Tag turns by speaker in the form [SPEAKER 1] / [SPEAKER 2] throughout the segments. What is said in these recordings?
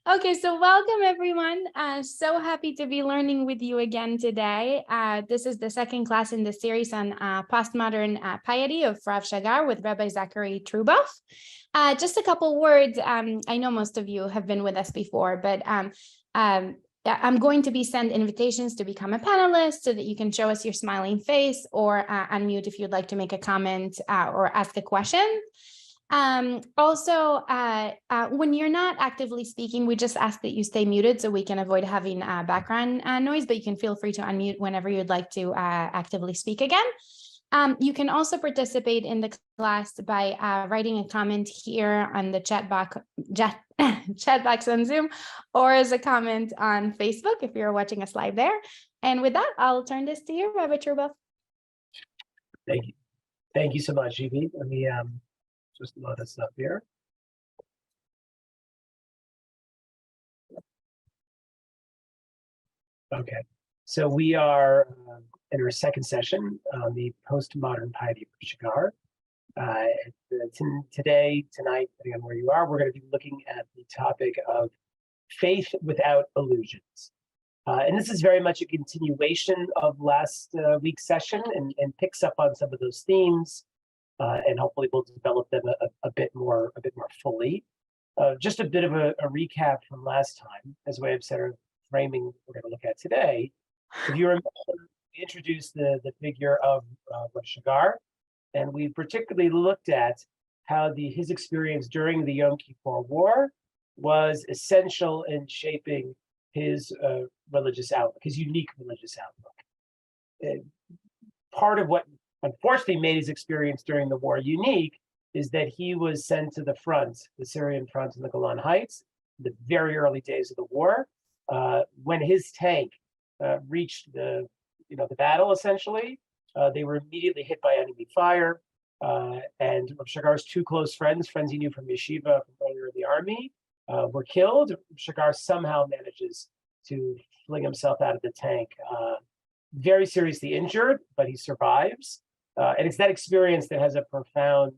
[SPEAKER 1] Okay, so welcome everyone. So happy to be learning with you again today. This is the second class in the series on postmodern piety of Rav Shagar with Rabbi Zachary Truboff. Just a couple words. I know most of you have been with us before, but I'm going to be send invitations to become a panelist so that you can show us your smiling face or unmute if you'd like to make a comment or ask a question. Also, when you're not actively speaking, we just ask that you stay muted so we can avoid having background noise, but you can feel free to unmute whenever you'd like to actively speak again. You can also participate in the class by writing a comment here on the chat box on Zoom, or as a comment on Facebook if you're watching us live there. And with that, I'll turn this to you, Rabbi Truboff.
[SPEAKER 2] Thank you. Thank you so much, Evie. Let me just load this up here. Okay, so we are in our second session on the postmodern piety of Shagar. Today, tonight, depending on where you are, we're going to be looking at the topic of faith without illusions. And this is very much a continuation of last week's session and picks up on some of those themes. And hopefully we'll develop them a bit more fully. Just a bit of a recap from last time, as a way of sort of framing we're going to look at today. If you remember, we introduced the figure of Rav Shagar, and we particularly looked at how his experience during the Yom Kippur War was essential in shaping his religious outlook, his unique religious outlook. Part of what unfortunately made his experience during the war unique is that he was sent to the front, the Syrian front in the Golan Heights, the very early days of the war. When his tank reached the battle, essentially, they were immediately hit by enemy fire. And Rav Shagar's two close friends he knew from yeshiva from earlier in the army, were killed. Rav Shagar somehow manages to fling himself out of the tank, very seriously injured, but he survives. And it's that experience that has a profound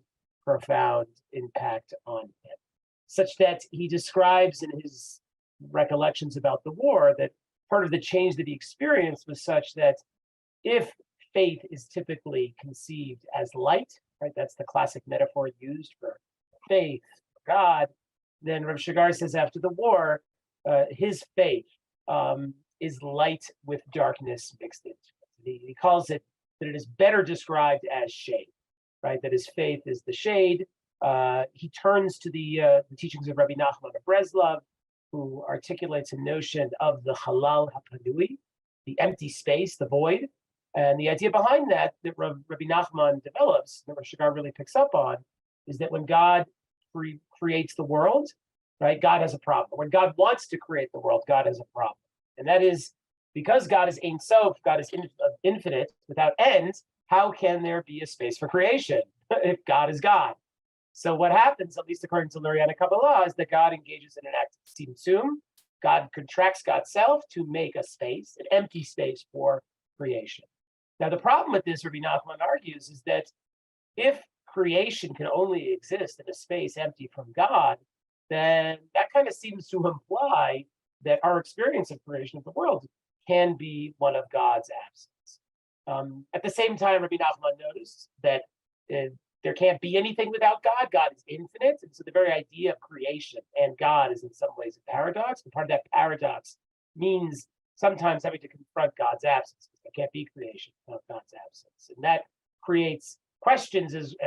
[SPEAKER 2] impact on him, such that he describes in his recollections about the war that part of the change that he experienced was such that if faith is typically conceived as light, right? That's the classic metaphor used for faith, God. Then Rav Shagar says after the war, his faith is light with darkness mixed into it. He calls it that it is better described as shade, right? That his faith is the shade. He turns to the teachings of Rabbi Nachman of Breslov, who articulates a notion of the halal hapanui, the empty space, the void. And the idea behind that Rabbi Nachman develops, that Rav Shagar really picks up on, is that when God creates the world, right, God has a problem. When God wants to create the world, God has a problem. And that is because God is Ein Sof, God is infinite, without end, how can there be a space for creation if God is God? So what happens, at least according to Luriana Kabbalah, is that God engages in an act of tzimtzum. God contracts God's self to make a space, an empty space for creation. Now, the problem with this, Rabbi Nachman argues, is that if creation can only exist in a space empty from God, then that kind of seems to imply that our experience of creation of the world can be one of God's absence. At the same time, Rabbi Nachman noticed that there can't be anything without God. God is infinite. And so the very idea of creation and God is in some ways a paradox. And part of that paradox means sometimes having to confront God's absence. There can't be creation without God's absence. And that creates questions, as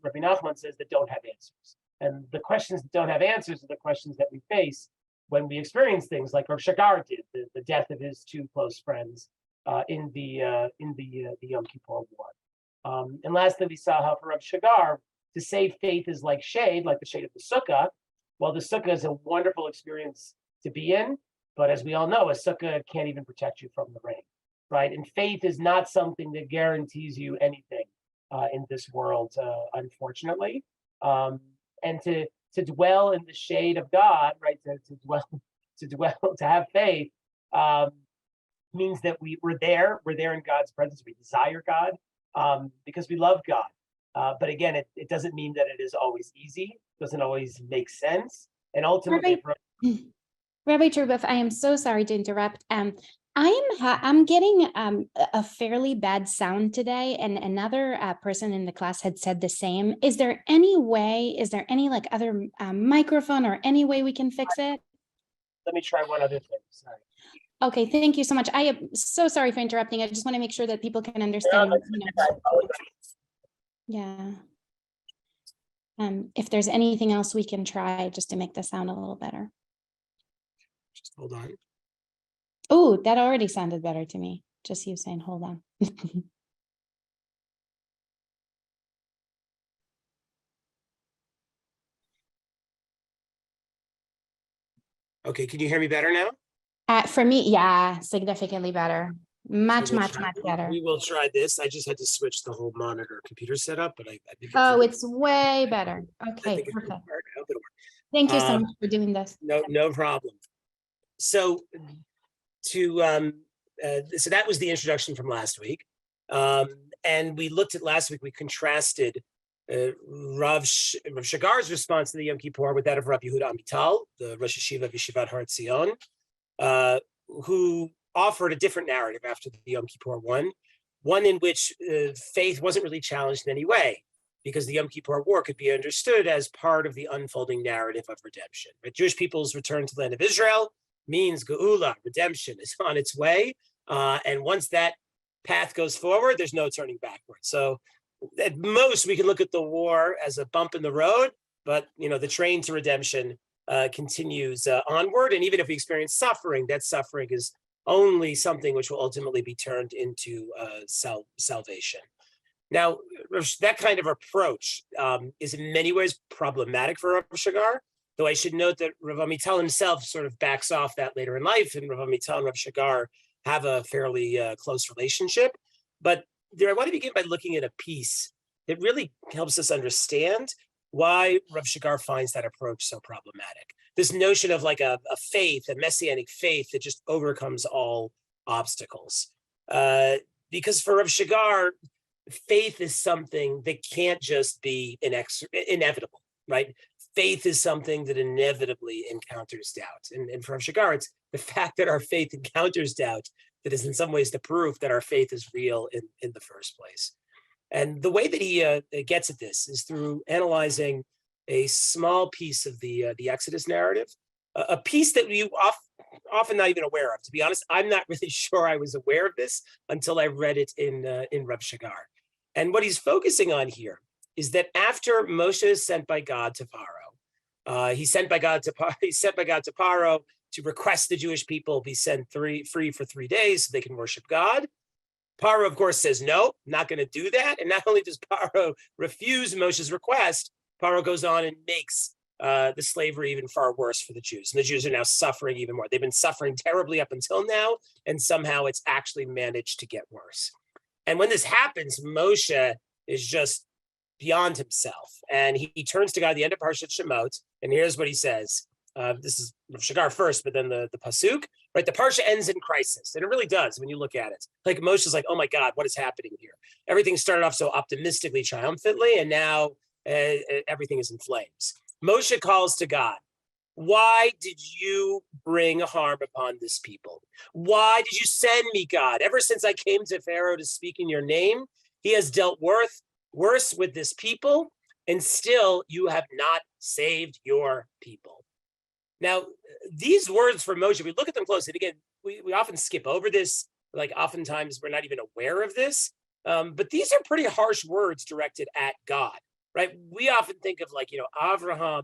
[SPEAKER 2] Rabbi Nachman says, that don't have answers. And the questions that don't have answers are the questions that we face when we experience things like Rav Shagar did, the death of his two close friends in the Yom Kippur War. And lastly, we saw how for Rav Shagar, to say faith is like shade, like the shade of the sukkah. Well, the sukkah is a wonderful experience to be in, but as we all know, a sukkah can't even protect you from the rain, right? And faith is not something that guarantees you anything in this world, unfortunately. And to dwell in the shade of God, right? To have faith means that we're there in God's presence. We desire God because we love God. But again, it doesn't mean that it is always easy. It doesn't always make sense. And ultimately,
[SPEAKER 1] Rabbi Trubeff, I am so sorry to interrupt. I'm getting a fairly bad sound today, and another person in the class had said the same. Is there any way? Is there any like other microphone or any way we can fix it?
[SPEAKER 2] Let me try one other thing. Sorry.
[SPEAKER 1] Okay, thank you so much. I am so sorry for interrupting. I just want to make sure that people can understand. Yeah. If there's anything else we can try just to make the sound a little better.
[SPEAKER 2] Just hold on.
[SPEAKER 1] Oh, that already sounded better to me. Just you saying, hold on.
[SPEAKER 2] Okay, can you hear me better now?
[SPEAKER 1] For me, yeah, significantly better. Much better.
[SPEAKER 2] We will try this. I just had to switch the whole monitor computer setup, but I think
[SPEAKER 1] it's way better. Okay, perfect. Thank you so much for doing this.
[SPEAKER 2] No problem. So so that was the introduction from last week. And we looked at last week, we contrasted Rav Shagar's response to the Yom Kippur with that of Rabbi Yehuda Amital, the Rosh Yeshiva of Yeshivat Har Tzion, who offered a different narrative after the Yom Kippur one in which faith wasn't really challenged in any way, because the Yom Kippur War could be understood as part of the unfolding narrative of redemption. The Jewish people's return to the land of Israel means Geula, redemption, is on its way. And once that path goes forward, there's no turning backward. So at most, we can look at the war as a bump in the road, but the train to redemption continues onward. And even if we experience suffering, that suffering is only something which will ultimately be turned into salvation. Now, that kind of approach is in many ways problematic for Rav Shagar, though I should note that Rav Amital himself sort of backs off that later in life, and Rav Amital and Rav Shagar have a fairly close relationship. But I want to begin by looking at a piece that really helps us understand why Rav Shagar finds that approach so problematic. This notion of like a faith, a messianic faith that just overcomes all obstacles. Because for Rav Shagar, faith is something that can't just be inevitable, right? Faith is something that inevitably encounters doubt. And for Rav Shagar, it's the fact that our faith encounters doubt that is in some ways the proof that our faith is real in the first place. And the way that he gets at this is through analyzing a small piece of the Exodus narrative, a piece that we often not even aware of. To be honest, I'm not really sure I was aware of this until I read it in Rav Shagar. And what he's focusing on here is that after Moshe is sent by God to Pharaoh, he's sent by God to Pharaoh to request the Jewish people be set free for 3 days so they can worship God. Paro, of course, says, no, not going to do that. And not only does Paro refuse Moshe's request, Paro goes on and makes the slavery even far worse for the Jews. And the Jews are now suffering even more. They've been suffering terribly up until now, and somehow it's actually managed to get worse. And when this happens, Moshe is just beyond himself. And he turns to God at the end of Parshat Shemot, and here's what he says. This is Shagar first, but then the pasuk, right? The parsha ends in crisis, and it really does when you look at it. Like Moshe's like, oh my God, what is happening here? Everything started off so optimistically, triumphantly, and now everything is in flames. Moshe calls to God. Why did you bring harm upon this people? Why did you send me, God? Ever since I came to Pharaoh to speak in your name, he has dealt worse with this people, and still you have not saved your people. Now, these words from Moshe, we look at them closely. And again, we often skip over this. Like oftentimes we're not even aware of this. But these are pretty harsh words directed at God, right? We often think of like, Avraham,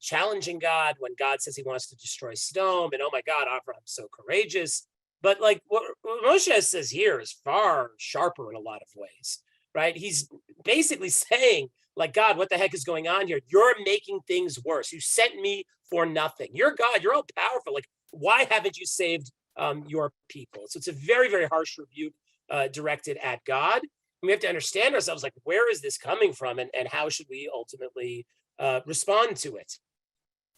[SPEAKER 2] challenging God when God says he wants to destroy Sodom. And oh my God, Avraham's so courageous. But like what Moshe says here is far sharper in a lot of ways, right? He's basically saying, like, God, what the heck is going on here? You're making things worse. You sent me for nothing. You're God. You're all powerful. Like, why haven't you saved your people? So it's a very, very harsh rebuke directed at God. And we have to understand ourselves, like, where is this coming from, and how should we ultimately respond to it?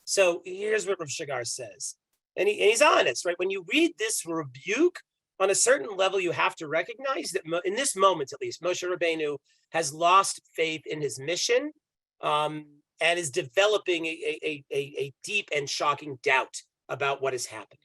[SPEAKER 2] So here's what Rav Shagar says. And he's honest, right? When you read this rebuke, on a certain level, you have to recognize that in this moment, at least, Moshe Rabbeinu has lost faith in his mission.
[SPEAKER 3] and is developing a deep and shocking doubt about what is happening.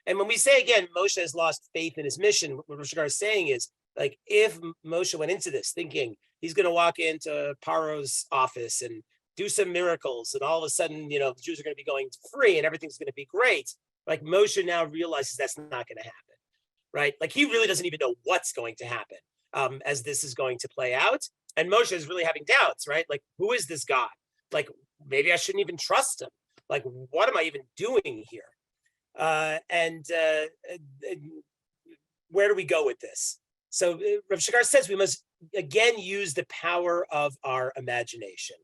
[SPEAKER 3] And when we say, again, Moshe has lost faith in his mission, what Rav Shagar is saying is, like, if Moshe went into this thinking he's going to walk into Paro's office and do some miracles, and all of a sudden, the Jews are going to be going free and everything's going to be great, like Moshe now realizes that's not going to happen, right? Like, he really doesn't even know what's going to happen as this is going to play out. And Moshe is really having doubts, right? Like, who is this God? Like, maybe I shouldn't even trust him. Like, what am I even doing here? And where do we go with this? So Rav Shagar says we must again use the power of our imagination.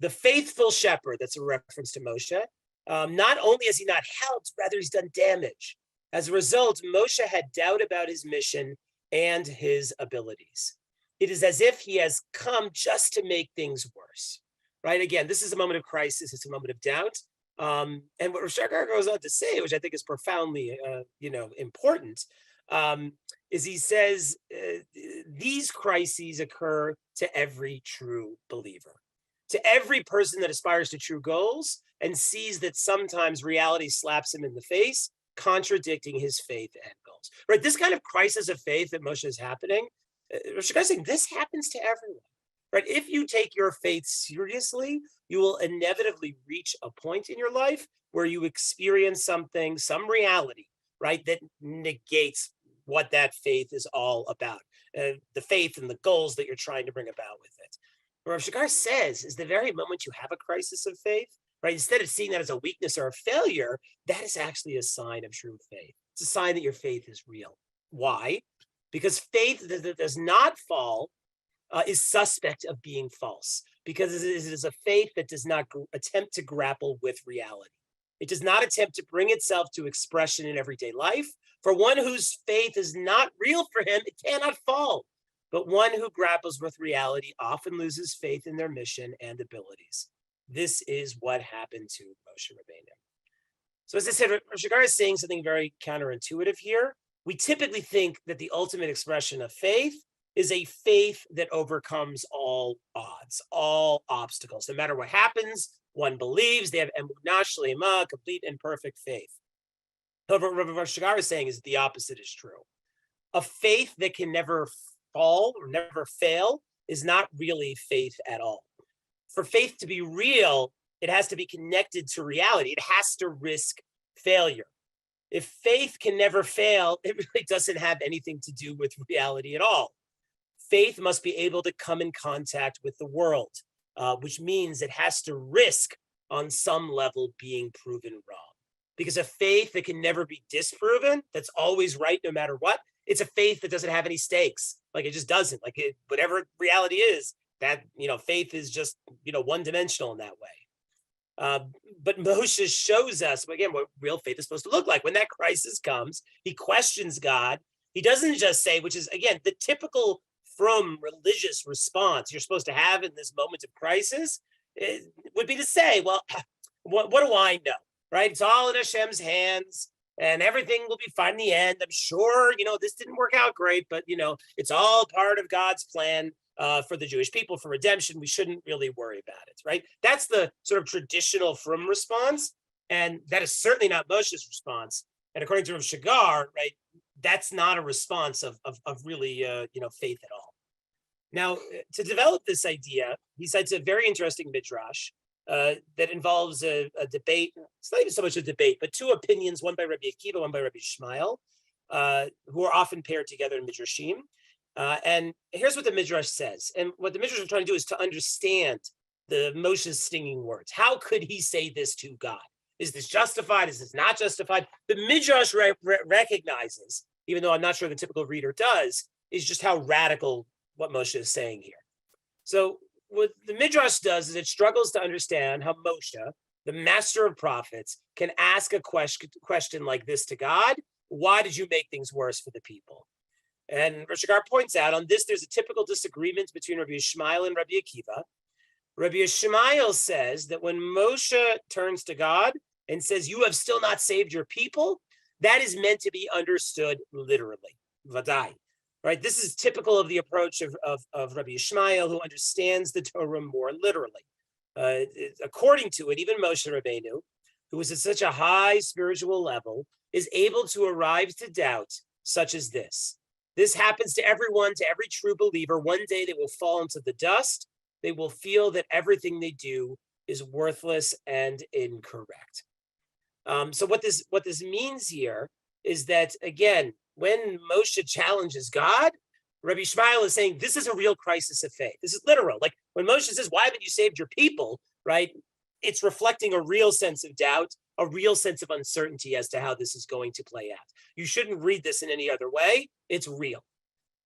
[SPEAKER 3] The faithful shepherd, that's a reference to Moshe, not only has he not helped, rather he's done damage. As a result, Moshe had doubt about his mission and his abilities. It is as if he has come just to make things worse, right? Again, this is a moment of crisis. It's a moment of doubt. And what Rav Shagar goes on to say, which I think is profoundly, important, is he says these crises occur to every true believer, to every person that aspires to true goals and sees that sometimes reality slaps him in the face, contradicting his faith and goals. Right? This kind of crisis of faith that Moshe is happening, Rav Shagar is saying this happens to everyone. Right? If you take your faith seriously, you will inevitably reach a point in your life where you experience something, some reality, right, that negates what that faith is all about, the faith and the goals that you're trying to bring about with it. What Rav Shagar says is the very moment you have a crisis of faith, right, instead of seeing that as a weakness or a failure, that is actually a sign of true faith. It's a sign that your faith is real. Why? Because faith that does not fall is suspect of being false, because it is a faith that does not attempt to grapple with reality. It does not attempt to bring itself to expression in everyday life. For one whose faith is not real for him, it cannot fall. But one who grapples with reality often loses faith in their mission and abilities. This is what happened to Moshe Rabbeinu. So as I said, Rav Shagar is saying something very counterintuitive here. We typically think that the ultimate expression of faith is a faith that overcomes all odds, all obstacles. No matter what happens, one believes. They have emunah shlema, complete and perfect faith. However, what Rav Shagar is saying is that the opposite is true. A faith that can never fall or never fail is not really faith at all. For faith to be real, it has to be connected to reality. It has to risk failure. If faith can never fail, it really doesn't have anything to do with reality at all. Faith must be able to come in contact with the world, which means it has to risk on some level being proven wrong. Because a faith that can never be disproven, that's always right no matter what, it's a faith that doesn't have any stakes. Like, it just doesn't. Like, whatever reality is, that, faith is just, one-dimensional in that way. But Moshe shows us, again, what real faith is supposed to look like. When that crisis comes, he questions God. He doesn't just say, which is, again, the typical from religious response you're supposed to have in this moment of crisis, would be to say, well, what do I know, right? It's all in Hashem's hands and everything will be fine in the end. I'm sure, this didn't work out great, but, it's all part of God's plan for the Jewish people, for redemption. We shouldn't really worry about it, right? That's the sort of traditional from response. And that is certainly not Moshe's response. And according to Rav Shagar, right, that's not a response of really, faith at all. Now, to develop this idea, he cites a very interesting midrash that involves a debate. It's not even so much a debate, but two opinions, one by Rabbi Akiva, one by Rabbi Ishmael, who are often paired together in midrashim. And here's what the midrash says. And what the midrash is trying to do is to understand the Moshe's stinging words. How could he say this to God? Is this justified? Is this not justified? The midrash recognizes, even though I'm not sure the typical reader does, is just how radical what Moshe is saying here. So what the midrash does is it struggles to understand how Moshe, the master of prophets, can ask a question like this to God. Why did you make things worse for the people? And Rav Shagar points out on this, there's a typical disagreement between Rabbi Ishmael and Rabbi Akiva. Rabbi Ishmael says that when Moshe turns to God and says, you have still not saved your people, that is meant to be understood literally, vadai, right? This is typical of the approach of Rabbi Ishmael, who understands the Torah more literally. According to it, even Moshe Rabbeinu, who was at such a high spiritual level, is able to arrive to doubt such as this. This happens to everyone, to every true believer. One day they will fall into the dust. They will feel that everything they do is worthless and incorrect. So what this means here is that, again, when Moshe challenges God, Rabbi Ishmael is saying this is a real crisis of faith. This is literal. Like when Moshe says, "Why haven't you saved your people?" Right? It's reflecting a real sense of doubt, a real sense of uncertainty as to how this is going to play out. You shouldn't read this in any other way. It's real.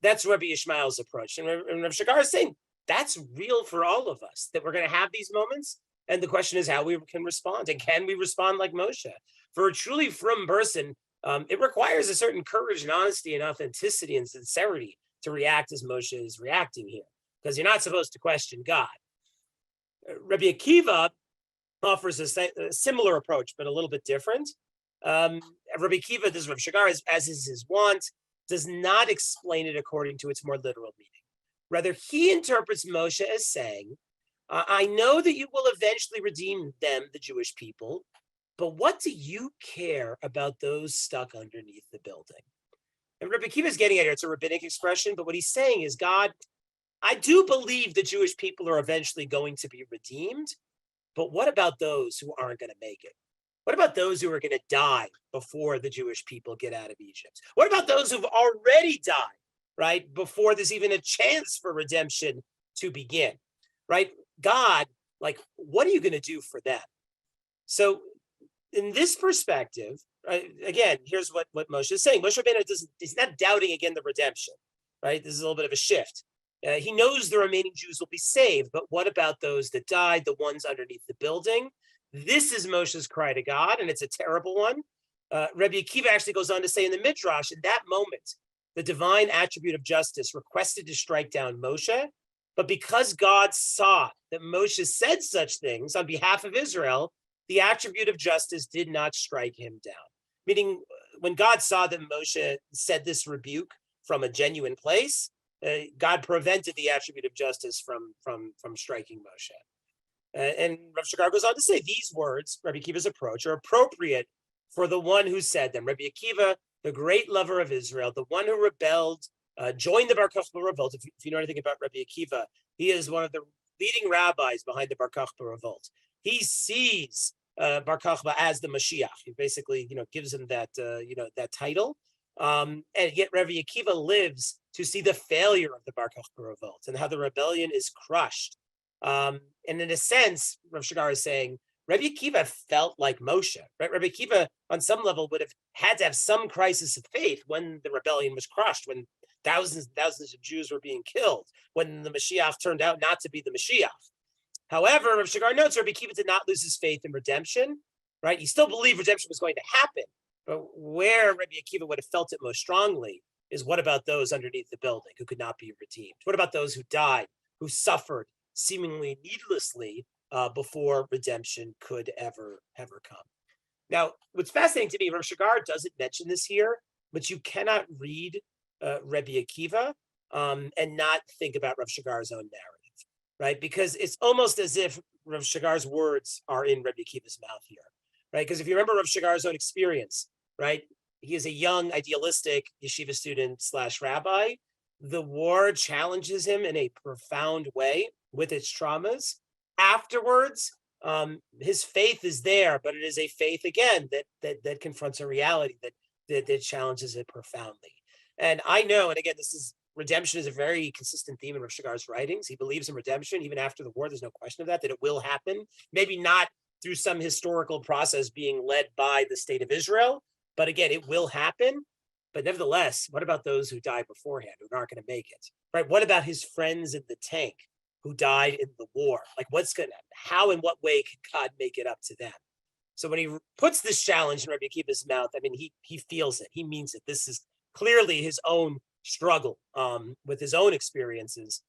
[SPEAKER 3] That's Rabbi Ishmael's approach. And Rav Shagar is saying that's real for all of us, that we're going to have these moments. And the question is how we can respond. And can we respond like Moshe? For a truly frum person, it requires a certain courage and honesty and authenticity and sincerity to react as Moshe is reacting here, because you're not supposed to question God. Rabbi Akiva offers a similar approach, but a little bit different. Rabbi Akiva, this Rav Shagar, as is his wont, does not explain it according to its more literal meaning. Rather, he interprets Moshe as saying, I know that you will eventually redeem them, the Jewish people, but what do you care about those stuck underneath the building? And Rabbi Akiva is getting at here, it's a rabbinic expression, but what he's saying is, God, I do believe the Jewish people are eventually going to be redeemed, but what about those who aren't going to make it? What about those who are going to die before the Jewish people get out of Egypt? What about those who've already died, right, before there's even a chance for redemption to begin, right? God, like, what are you going to do for them? So in this perspective, right, again, here's what Moshe is saying. Moshe Rabbeinu is not doubting again the redemption, right? This is a little bit of a shift. He knows the remaining Jews will be saved, but what about those that died, the ones underneath the building? This is Moshe's cry to God, and it's a terrible one. Rabbi Akiva actually goes on to say in the Midrash, in that moment, the divine attribute of justice requested to strike down Moshe, but because God saw that Moshe said such things on behalf of Israel, the attribute of justice did not strike him down. Meaning, when God saw that Moshe said this rebuke from a genuine place, God prevented the attribute of justice from striking Moshe. And Rav Shagar goes on to say these words, Rabbi Akiva's approach, are appropriate for the one who said them. Rabbi Akiva, the great lover of Israel, the one who rebelled, joined the Bar Kokhba revolt. If you know anything about Rabbi Akiva, he is one of the leading rabbis behind the Bar Kokhba revolt. He sees Bar Kokhba as the Mashiach. He basically, gives him that, that title. And yet Rabbi Akiva lives to see the failure of the Bar Kokhba revolt and how the rebellion is crushed. And in a sense, Rav Shagar is saying, Rabbi Akiva felt like Moshe, right? Rabbi Akiva, on some level, would have had to have some crisis of faith when the rebellion was crushed, when thousands and thousands of Jews were being killed, when the Mashiach turned out not to be the Mashiach. However, Rav Shagar notes Rabbi Akiva did not lose his faith in redemption, right? He still believed redemption was going to happen, but where Rabbi Akiva would have felt it most strongly is what about those underneath the building who could not be redeemed? What about those who died, who suffered seemingly needlessly before redemption could ever come? Now, what's fascinating to me, Rav Shagar doesn't mention this here, but you cannot read Rabbi Akiva and not think about Rav Shagar's own narrative, right? Because it's almost as if Rav Shagar's words are in Rabbi Akiva's mouth here, right? Because if you remember Rav Shagar's own experience, right? He is a young, idealistic yeshiva student / rabbi. The war challenges him in a profound way with its traumas. Afterwards, his faith is there, but it is a faith again that confronts a reality that challenges it profoundly. And I know, and again, redemption is a very consistent theme in Rav Shagar's writings. He believes in redemption even after the war. There's no question of that it will happen. Maybe not through some historical process being led by the state of Israel, but again, it will happen. But nevertheless, what about those who died beforehand who aren't going to make it, right? What about his friends in the tank who died in the war? Like, how and what way can God make it up to them? So when he puts this challenge in Rabbi Akiva's mouth, I mean, he feels it, he means it. This is clearly his own struggle with his own experiences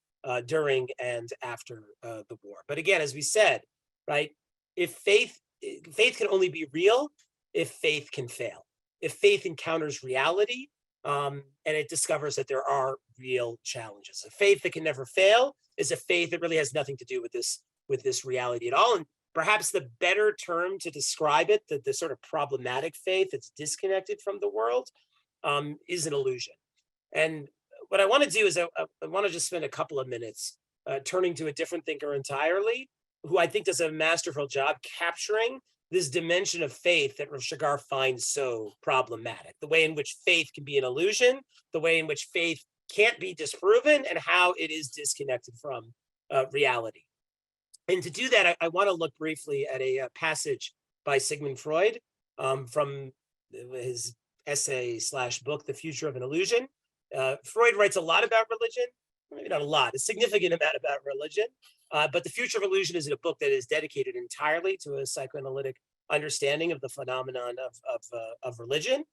[SPEAKER 3] during and after the war. But again, as we said, right, if faith can only be real if faith can fail. If faith encounters reality and it discovers that there are real challenges. A faith that can never fail is a faith that really has nothing to do with this with this reality at all. And perhaps the better term to describe it, the sort of problematic faith that's disconnected from the world, is an illusion. And what I want to do is I want to just spend a couple of minutes turning to a different thinker entirely, who I think does a masterful job capturing this dimension of faith that Rav Shagar finds so problematic, the way in which faith can be an illusion, the way in which faith can't be disproven, and how it is disconnected from reality. And to do that, I want to look briefly at a passage by Sigmund Freud from his essay / book, The Future of an Illusion. Freud writes a lot about religion, maybe not a lot, a significant amount about religion, but The Future of Illusion is a book that is dedicated entirely to a psychoanalytic understanding of the phenomenon of religion.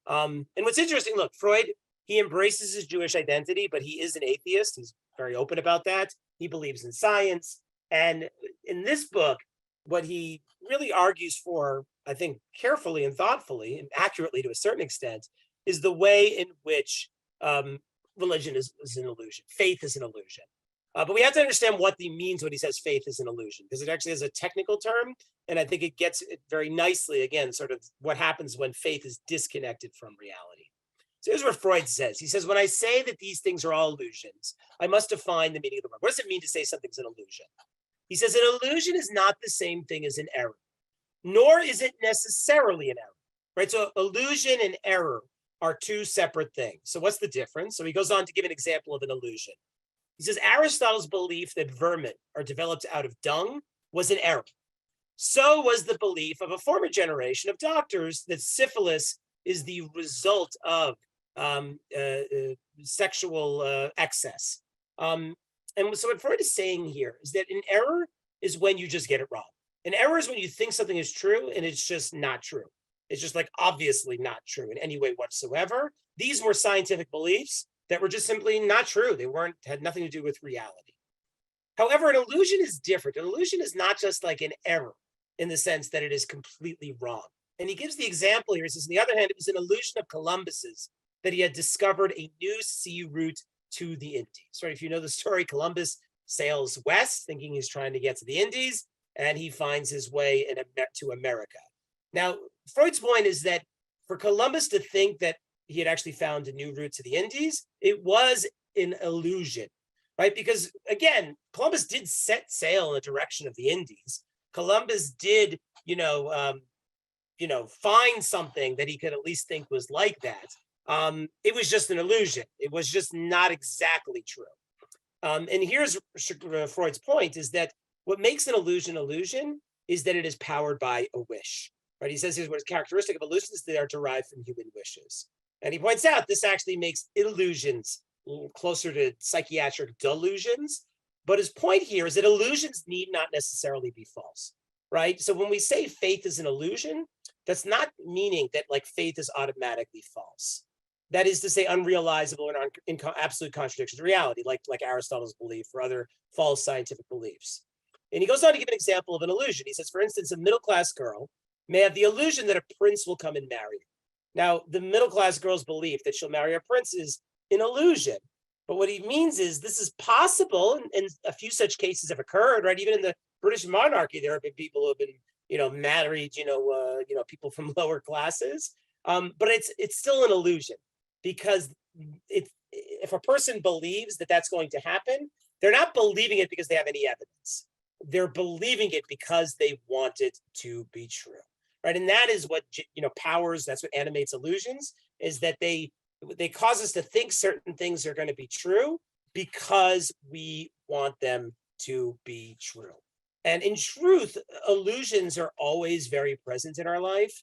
[SPEAKER 3] And what's interesting, look, Freud, he embraces his Jewish identity, but he is an atheist. He's very open about that. He believes in science. And in this book, what he really argues for, I think carefully and thoughtfully and accurately to a certain extent, is the way in which religion is an illusion. Faith is an illusion. But we have to understand what he means when he says faith is an illusion, because it actually is a technical term. And I think it gets it very nicely, again, sort of what happens when faith is disconnected from reality. So here's what Freud says. He says, when I say that these things are all illusions, I must define the meaning of the word. What does it mean to say something's an illusion? He says, an illusion is not the same thing as an error, nor is it necessarily an error, right? So illusion and error are two separate things. So what's the difference? So he goes on to give an example of an illusion. He says, Aristotle's belief that vermin are developed out of dung was an error. So was the belief of a former generation of doctors that syphilis is the result of sexual excess. And so what Freud is saying here is that an error is when you just get it wrong. An error is when you think something is true and it's just not true. It's just like obviously not true in any way whatsoever. These were scientific beliefs that were just simply not true. They had nothing to do with reality. However, an illusion is different. An illusion is not just like an error in the sense that it is completely wrong. And he gives the example here. He says, on the other hand, it was an illusion of Columbus's that he had discovered a new sea route to the Indies. Right? If you know the story, Columbus sails west thinking he's trying to get to the Indies, and he finds his way to America. Now, Freud's point is that for Columbus to think that he had actually found a new route to the Indies, it was an illusion, right? Because again, Columbus did set sail in the direction of the Indies. Columbus did, find something that he could at least think was like that. It was just an illusion. It was just not exactly true. And here's Freud's point, is that what makes an illusion is that it is powered by a wish, right? He says here's what is characteristic of illusions: they are derived from human wishes. And he points out this actually makes illusions closer to psychiatric delusions. But his point here is that illusions need not necessarily be false, right? So when we say faith is an illusion, that's not meaning that like faith is automatically false. That is to say, unrealizable and in absolute contradiction to reality, like Aristotle's belief or other false scientific beliefs. And he goes on to give an example of an illusion. He says, for instance, a middle-class girl may have the illusion that a prince will come and marry her. Now, the middle-class girl's belief that she'll marry a prince is an illusion. But what he means is this is possible, and a few such cases have occurred, right? Even in the British monarchy, there have been people who have been, married, people from lower classes. But it's still an illusion, because if a person believes that that's going to happen, they're not believing it because they have any evidence. They're believing it because they want it to be true, right? And that is what powers. That's what animates illusions, is that they cause us to think certain things are going to be true because we want them to be true. And in truth, illusions are always very present in our life,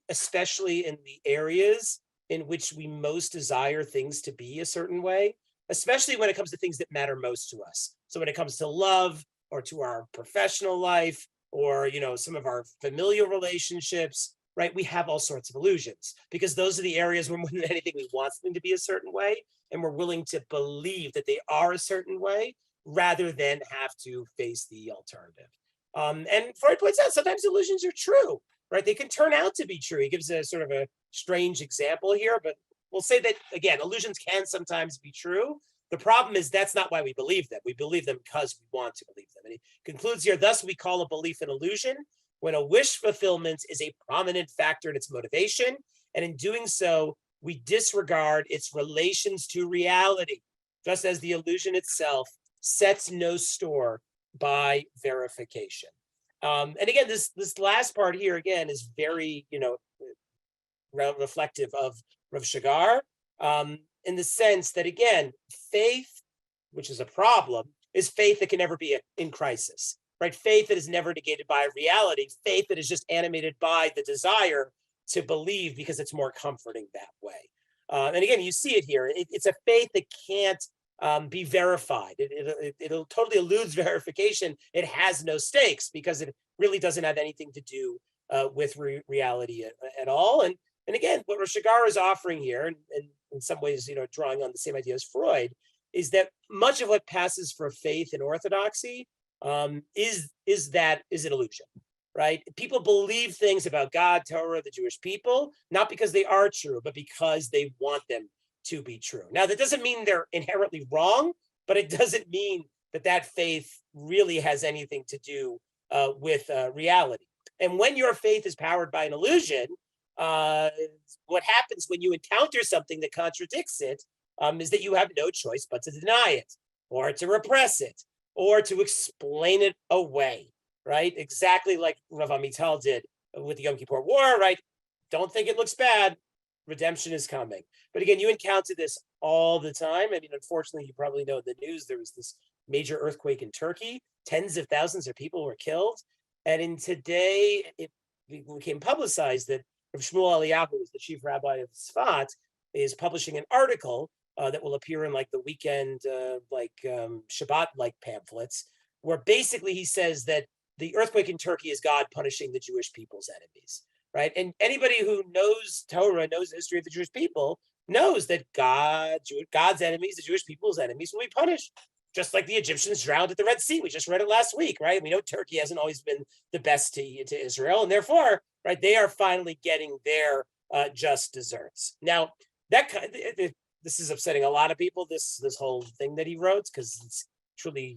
[SPEAKER 3] especially in the areas in which we most desire things to be a certain way, especially when it comes to things that matter most to us. So when it comes to love, or to our professional life, or some of our familial relationships, right? We have all sorts of illusions, because those are the areas where more than anything we want them to be a certain way, and we're willing to believe that they are a certain way rather than have to face the alternative. And Freud points out sometimes illusions are true, right? They can turn out to be true. He gives a sort of a strange example here, but we'll say that, again, illusions can sometimes be true, The problem is that's not why we believe them. We believe them because we want to believe them. And he concludes here, thus we call a belief an illusion when a wish fulfillment is a prominent factor in its motivation. And in doing so, we disregard its relations to reality, just as the illusion itself sets no store by verification. And again, this last part here, again, is very, reflective of Rav Shagar, in the sense that, again, faith, which is a problem, is faith that can never be in crisis, right? Faith that is never negated by reality, faith that is just animated by the desire to believe because it's more comforting that way. And again, you see it here. It's a faith that can't be verified. It'll totally eludes verification. It has no stakes because it really doesn't have anything to do with reality at all. And again, what Rav Shagar is offering here, and in some ways, drawing on the same idea as Freud, is that much of what passes for faith in orthodoxy is an illusion, right? People believe things about God, Torah, the Jewish people, not because they are true, but because they want them to be true. Now, that doesn't mean they're inherently wrong, but it doesn't mean that faith really has anything to do with reality. And when your faith is powered by an illusion, what happens when you encounter something that contradicts it is that you have no choice but to deny it, or to repress it, or to explain it away, right? Exactly like Rav Amital did with the Yom Kippur War, right? Don't think it looks bad. Redemption is coming. But again, you encounter this all the time. I mean, unfortunately, you probably know in the news, there was this major earthquake in Turkey. Tens of thousands of people were killed. And in today, it became publicized that Rav Shmuel Eliyahu, who is the chief rabbi of Tzfat, is publishing an article that will appear in like the weekend, Shabbat-like pamphlets, where basically he says that the earthquake in Turkey is God punishing the Jewish people's enemies, right? And anybody who knows Torah, knows the history of the Jewish people, knows that God's enemies, the Jewish people's enemies, will be punished, just like the Egyptians drowned at the Red Sea. We just read it last week, right? We know Turkey hasn't always been the best to Israel, and therefore, right, they are finally getting their just desserts. Now, this is upsetting a lot of people, this whole thing that he wrote, because it's truly,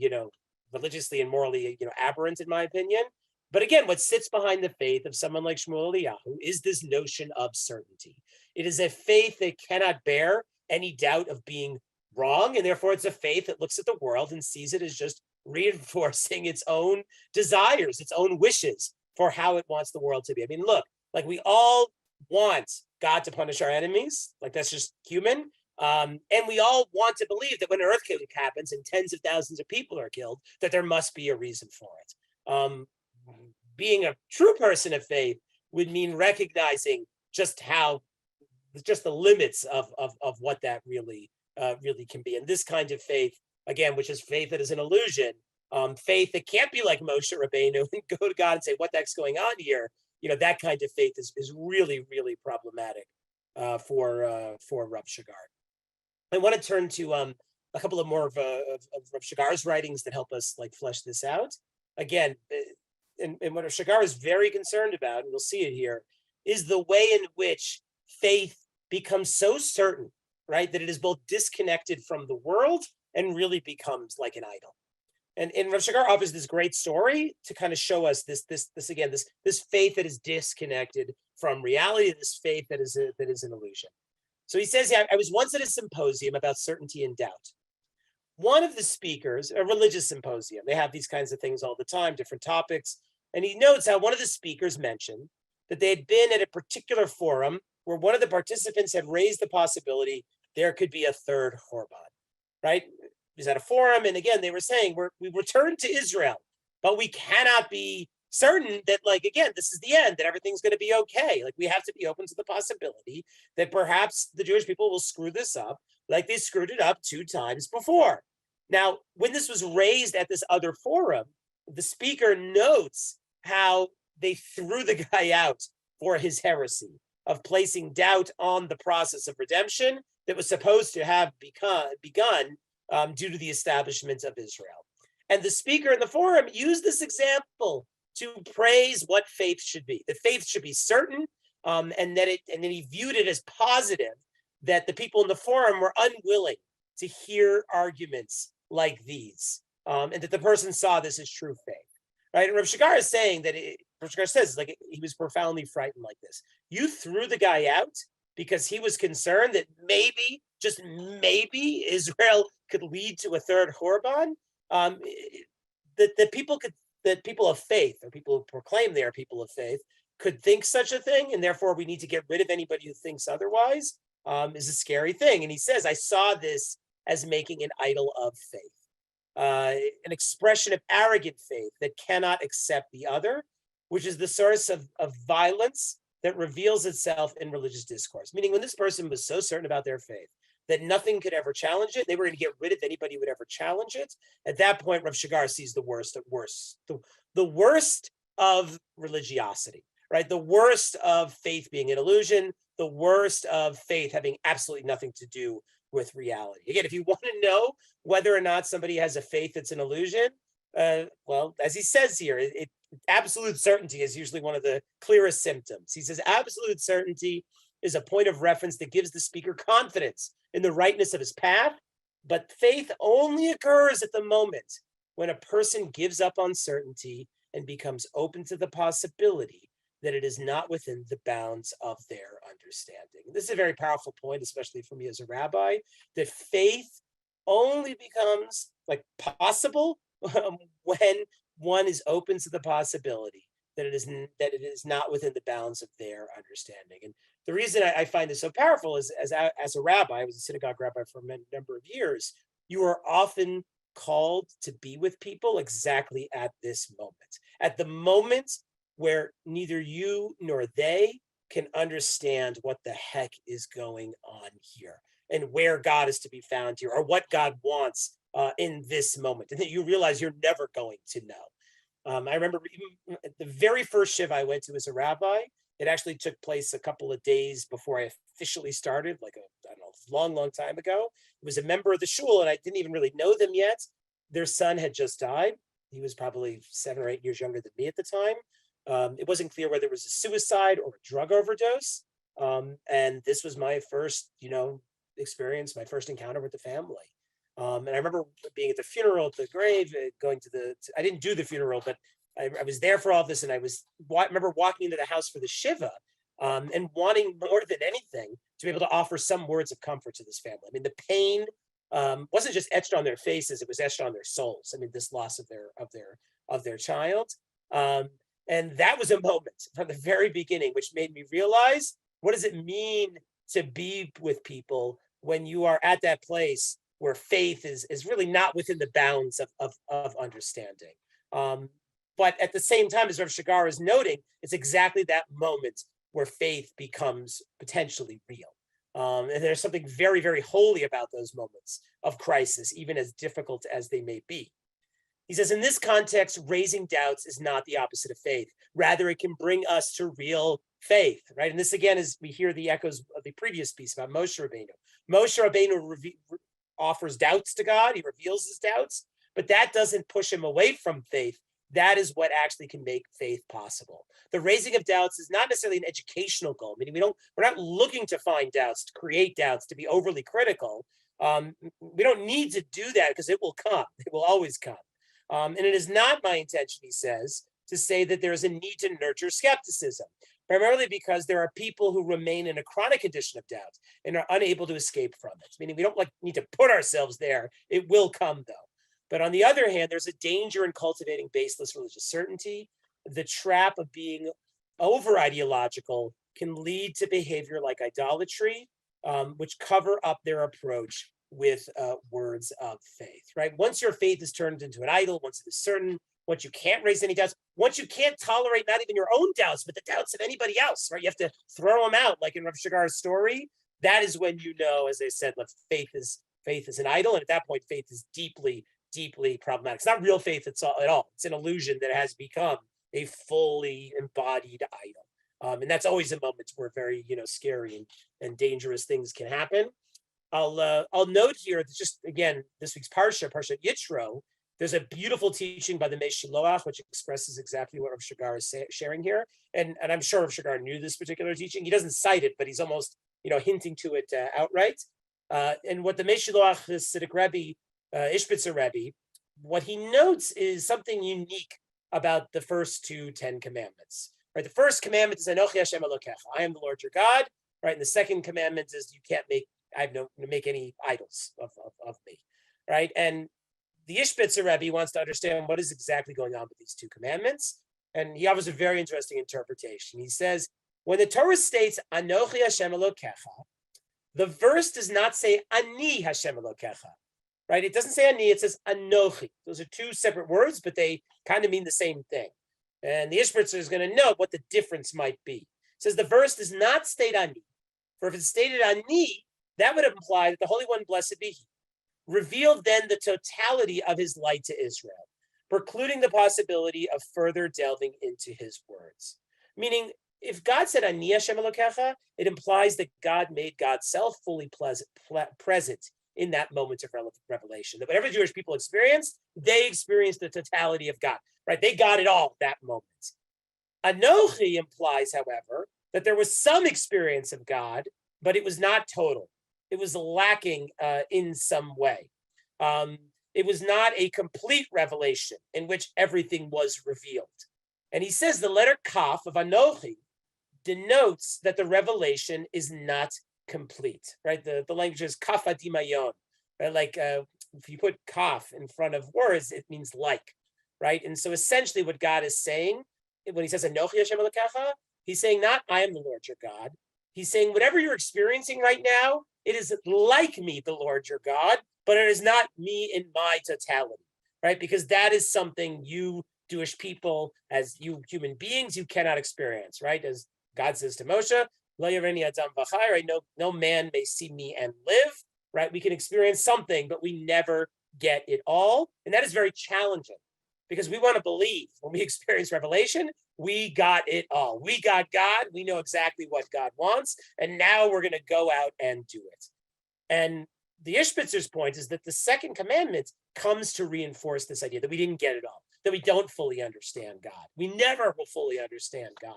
[SPEAKER 3] religiously and morally, aberrant in my opinion. But again, what sits behind the faith of someone like Shmuel Eliyahu is this notion of certainty. It is a faith that cannot bear any doubt of being wrong, and therefore it's a faith that looks at the world and sees it as just reinforcing its own desires, its own wishes for how it wants the world to be. I mean, look, like we all want God to punish our enemies, like that's just human. And we all want to believe that when an earthquake happens and tens of thousands of people are killed, that there must be a reason for it. Being a true person of faith would mean recognizing just the limits of what that really can be. And this kind of faith, again, which is faith that is an illusion, faith that can't be like Moshe Rabbeinu and go to God and say, what the heck's going on here? That kind of faith is really, really problematic for Rav Shagar. I want to turn to a couple of more of Rav Shagar's writings that help us like flesh this out. Again, and what Rav Shagar is very concerned about, and we'll see it here, is the way in which faith becomes so certain, right, that it is both disconnected from the world and really becomes like an idol. And Rav Shagar offers this great story to kind of show us this faith that is disconnected from reality, this faith that is an illusion. So he says, I was once at a symposium about certainty and doubt. One of the speakers, a religious symposium, they have these kinds of things all the time, different topics. And he notes how one of the speakers mentioned that they had been at a particular forum where one of the participants had raised the possibility there could be a third Korban, right? He was at a forum, and again, they were saying, we returned to Israel, but we cannot be certain that, like, again, this is the end, that everything's going to be okay. Like, we have to be open to the possibility that perhaps the Jewish people will screw this up like they screwed it up 2 times before. Now, when this was raised at this other forum, the speaker notes how they threw the guy out for his heresy of placing doubt on the process of redemption that was supposed to have begun due to the establishment of Israel. And the speaker in the forum used this example to praise what faith should be. That faith should be certain, and then he viewed it as positive that the people in the forum were unwilling to hear arguments like these, and that the person saw this as true faith, right? And Rav Shagar is saying that Rav Shagar says like he was profoundly frightened like this. You threw the guy out because he was concerned that maybe, just maybe, Israel could lead to a third Horban. That people of faith, or people who proclaim they are people of faith, could think such a thing, and therefore we need to get rid of anybody who thinks otherwise, is a scary thing. And he says, I saw this as making an idol of faith, an expression of arrogant faith that cannot accept the other, which is the source of violence that reveals itself in religious discourse. Meaning, when this person was so certain about their faith that nothing could ever challenge it, they were going to get rid of anybody who would ever challenge it. At that point, Rav Shagar sees the worst of religiosity, right? The worst of faith being an illusion, the worst of faith having absolutely nothing to do with reality. Again, if you want to know whether or not somebody has a faith that's an illusion, well, as he says here, absolute certainty is usually one of the clearest symptoms. He says absolute certainty is a point of reference that gives the speaker confidence in the rightness of his path, but faith only occurs at the moment when a person gives up on certainty and becomes open to the possibility that it is not within the bounds of their understanding. This is a very powerful point, especially for me as a rabbi, that faith only becomes like possible when one is open to the possibility that it is not within the bounds of their understanding. And the reason I find this so powerful is, as a rabbi, I was a synagogue rabbi for a number of years, you are often called to be with people exactly at this moment, at the moment where neither you nor they can understand what the heck is going on here and where God is to be found here, or what God wants in this moment, and that you realize you're never going to know. I remember the very first shiva I went to as a rabbi, it actually took place a couple of days before I officially started, like I don't know, long time ago. It was a member of the shul, and I didn't even really know them yet. Their son had just died. He was probably 7 or 8 years younger than me at the time. It wasn't clear whether it was a suicide or a drug overdose. And this was my first, experience, my first encounter with the family. And I remember being at the funeral, at the grave, I didn't do the funeral, but I was there for all this. And I remember walking into the house for the shiva, and wanting more than anything to be able to offer some words of comfort to this family. I mean, the pain wasn't just etched on their faces; it was etched on their souls. I mean, this loss of their child, and that was a moment from the very beginning, which made me realize, what does it mean to be with people when you are at that place where faith is really not within the bounds of understanding. But at the same time, as Rav Shagar is noting, it's exactly that moment where faith becomes potentially real. And there's something very, very holy about those moments of crisis, even as difficult as they may be. He says, in this context, raising doubts is not the opposite of faith. Rather, it can bring us to real faith, right? And this, again, is we hear the echoes of the previous piece about Moshe Rabbeinu. Moshe Rabbeinu offers doubts to God. He reveals his doubts, but that doesn't push him away from faith. That is what actually can make faith possible. The raising of doubts is not necessarily an educational goal. Meaning we're not looking to find doubts, to create doubts, to be overly critical. We don't need to do that because it will come. It will always come. And it is not my intention, he says, to say that there is a need to nurture skepticism, primarily because there are people who remain in a chronic condition of doubt and are unable to escape from it. Meaning we don't need to put ourselves there. It will come, though. But on the other hand, there's a danger in cultivating baseless religious certainty. The trap of being over-ideological can lead to behavior like idolatry, which cover up their approach with words of faith, right? Once your faith is turned into an idol, once it is certain, once you can't raise any doubts, once you can't tolerate not even your own doubts, but the doubts of anybody else, right? You have to throw them out, like in Rav Shagar's story. That is when you know, as they said, faith is an idol, and at that point, faith is deeply, deeply problematic. It's not real faith at all. It's an illusion that has become a fully embodied idol, and that's always a moment where very scary and dangerous things can happen. I'll note here that just again this week's Parsha Yitro. There's a beautiful teaching by the Mei Shiloach, which expresses exactly what Rav Shagar is sharing here. And I'm sure Rav Shagar knew this particular teaching. He doesn't cite it, but he's almost hinting to it outright. And what the Meshiloach Hasidic Rebbe, Ishbitzer Rebbe, what he notes is something unique about the first two 10 commandments. Right, the first commandment is Anochi Hashem Elokecha, I am the Lord your God. Right, and the second commandment is you can't make any idols of me. Right, and the Ishbitzer Rebbe wants to understand what is exactly going on with these two commandments, and he offers a very interesting interpretation. He says, when the Torah states Anochi Hashem Elokecha, the verse does not say Ani Hashem Elokecha. Right, it doesn't say Ani; it says Anochi. Those are two separate words, but they kind of mean the same thing. And the Ishbitzer is going to note what the difference might be. It says the verse does not state Ani, for if it stated Ani, that would imply that the Holy One, blessed be He, revealed then the totality of His light to Israel, precluding the possibility of further delving into His words. Meaning, if God said Ani Hashem Elokecha, it implies that God made God's self fully present in that moment of revelation. That whatever Jewish people experienced, they experienced the totality of God. Right? They got it all at that moment. Anochi implies, however, that there was some experience of God, but it was not total. It was lacking in some way. It was not a complete revelation in which everything was revealed. And he says the letter Kaf of Anochi denotes that the revelation is not complete. Right? The language is Kaf adimayon. Right? Like if you put Kaf in front of words, it means like. Right, and so essentially, what God is saying when He says Anochi Hashem Elokecha, He's saying not I am the Lord your God. He's saying whatever you're experiencing right now, it is like me, the Lord your God, but it is not me in my totality. Right, because that is something you Jewish people, as you human beings, you cannot experience. Right, as God says to Moshe, Lo yareni adam v'chai, right? No man may see me and live. Right, we can experience something, but we never get it all, and that is very challenging. Because we want to believe when we experience revelation, we got it all. We got God. We know exactly what God wants. And now we're going to go out and do it. And the Ishbitzer's point is that the second commandment comes to reinforce this idea that we didn't get it all, that we don't fully understand God. We never will fully understand God.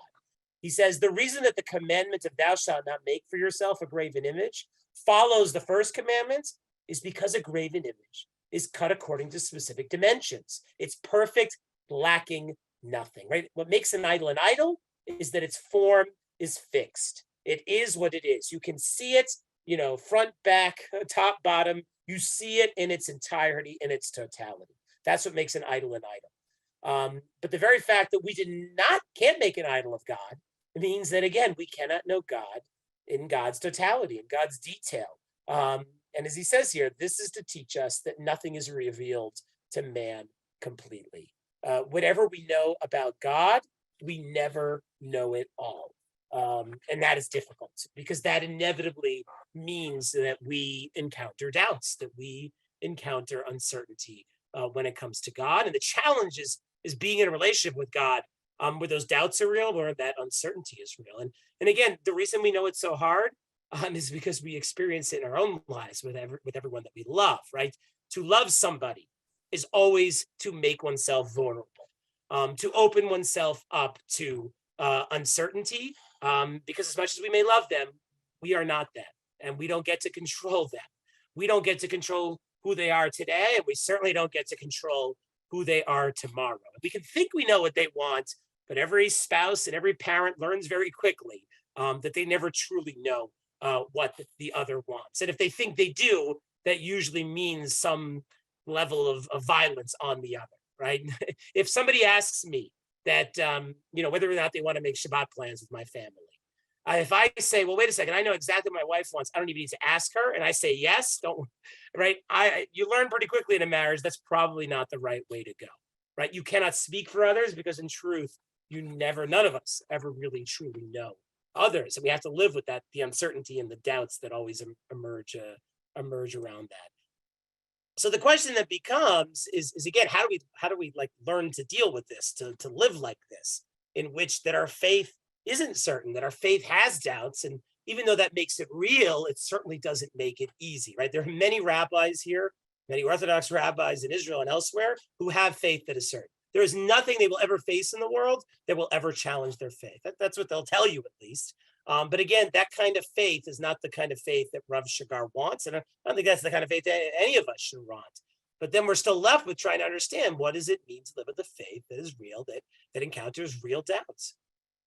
[SPEAKER 3] He says the reason that the commandment of thou shalt not make for yourself a graven image follows the first commandment is because a graven image is cut according to specific dimensions. It's perfect, lacking nothing, right? What makes an idol is that its form is fixed. It is what it is. You can see it, front, back, top, bottom. You see it in its entirety, in its totality. That's what makes an idol an idol. But the very fact that we can't make an idol of God means that, again, we cannot know God in God's totality, in God's detail. And as he says here, this is to teach us that nothing is revealed to man completely. Whatever we know about God, we never know it all. And that is difficult because that inevitably means that we encounter doubts, that we encounter uncertainty when it comes to God. And the challenge is being in a relationship with God where those doubts are real, where that uncertainty is real. And again, the reason we know it's so hard is because we experience it in our own lives with everyone that we love, right? To love somebody is always to make oneself vulnerable, to open oneself up to uncertainty, because as much as we may love them, we are not them, and we don't get to control them. We don't get to control who they are today, and we certainly don't get to control who they are tomorrow. We can think we know what they want, but every spouse and every parent learns very quickly that they never truly know what the other wants. And if they think they do, that usually means some level of violence on the other, right? If somebody asks me that, whether or not they want to make Shabbat plans with my family, if I say, well, wait a second, I know exactly what my wife wants, I don't even need to ask her, and I say yes, right? You learn pretty quickly in a marriage that's probably not the right way to go, right? You cannot speak for others because in truth, none of us ever really truly know others, and we have to live with that, the uncertainty and the doubts that always emerge around that. So the question that becomes is again, how do we like learn to deal with this, to live like this, in which that our faith isn't certain, that our faith has doubts, and even though that makes it real, it certainly doesn't make it easy, right? There are many rabbis here, many Orthodox rabbis in Israel and elsewhere who have faith that is certain. There is nothing they will ever face in the world that will ever challenge their faith. That's what they'll tell you, at least. But again, that kind of faith is not the kind of faith that Rav Shagar wants. And I don't think that's the kind of faith that any of us should want. But then we're still left with trying to understand, what does it mean to live with a faith that is real, that encounters real doubts?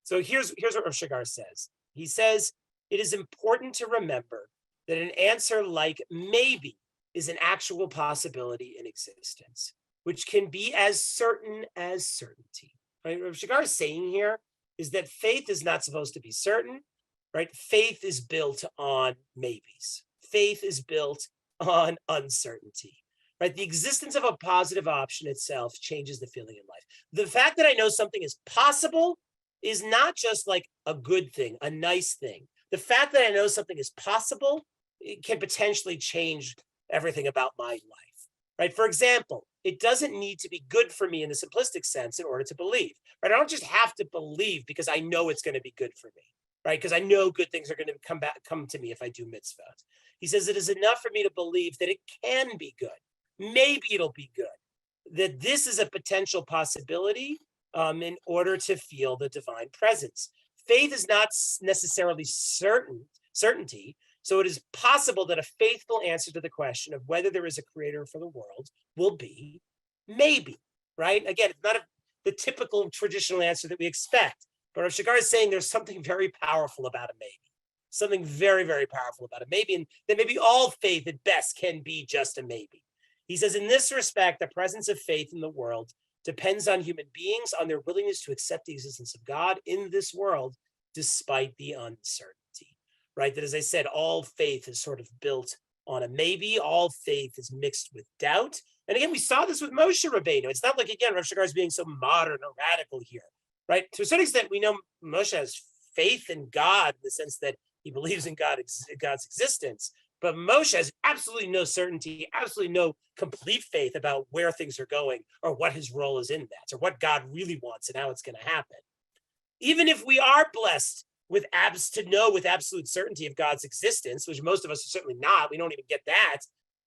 [SPEAKER 3] So here's what Rav Shagar says. He says, it is important to remember that an answer like maybe is an actual possibility in existence, which can be as certain as certainty. Right? What Rav Shagar is saying here is that faith is not supposed to be certain, right? Faith is built on maybes. Faith is built on uncertainty, right? The existence of a positive option itself changes the feeling in life. The fact that I know something is possible is not just like a good thing, a nice thing. The fact that I know something is possible, it can potentially change everything about my life, right? For example, it doesn't need to be good for me in the simplistic sense in order to believe, right? I don't just have to believe because I know it's going to be good for me, right? Because I know good things are going to come to me if I do mitzvot. He says it is enough for me to believe that it can be good. Maybe it'll be good. That this is a potential possibility in order to feel the divine presence. Faith is not necessarily certainty. So it is possible that a faithful answer to the question of whether there is a creator for the world will be maybe, right? Again, it's not the typical traditional answer that we expect, but Rav Shagar is saying there's something very powerful about a maybe, something very, very powerful about a maybe, and that maybe all faith at best can be just a maybe. He says, in this respect, the presence of faith in the world depends on human beings, on their willingness to accept the existence of God in this world, despite the uncertainty. Right? That, as I said, all faith is sort of built on a maybe. All faith is mixed with doubt. And again, we saw this with Moshe Rabbeinu. It's not like, again, Rav Shagar is being so modern or radical here, right? To a certain extent, we know Moshe has faith in God in the sense that he believes in God's existence. But Moshe has absolutely no certainty, absolutely no complete faith about where things are going or what his role is in that or what God really wants and how it's going to happen. Even if we are blessed with absolute certainty of God's existence, which most of us are certainly not, we don't even get that,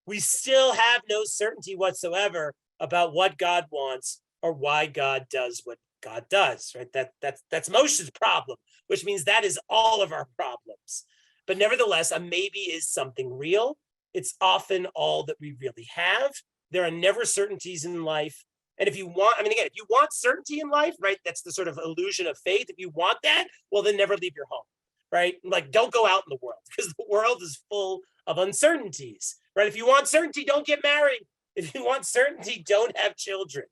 [SPEAKER 3] we still have no certainty whatsoever about what God wants or why God does what God does, right? That's Moshe's problem, which means that is all of our problems. But nevertheless, a maybe is something real. It's often all that we really have. There are never certainties in life. And if you want, if you want certainty in life, right, that's the sort of illusion of faith. If you want that, well, then never leave your home, right? Like, don't go out in the world because the world is full of uncertainties, right? If you want certainty, don't get married. If you want certainty, don't have children.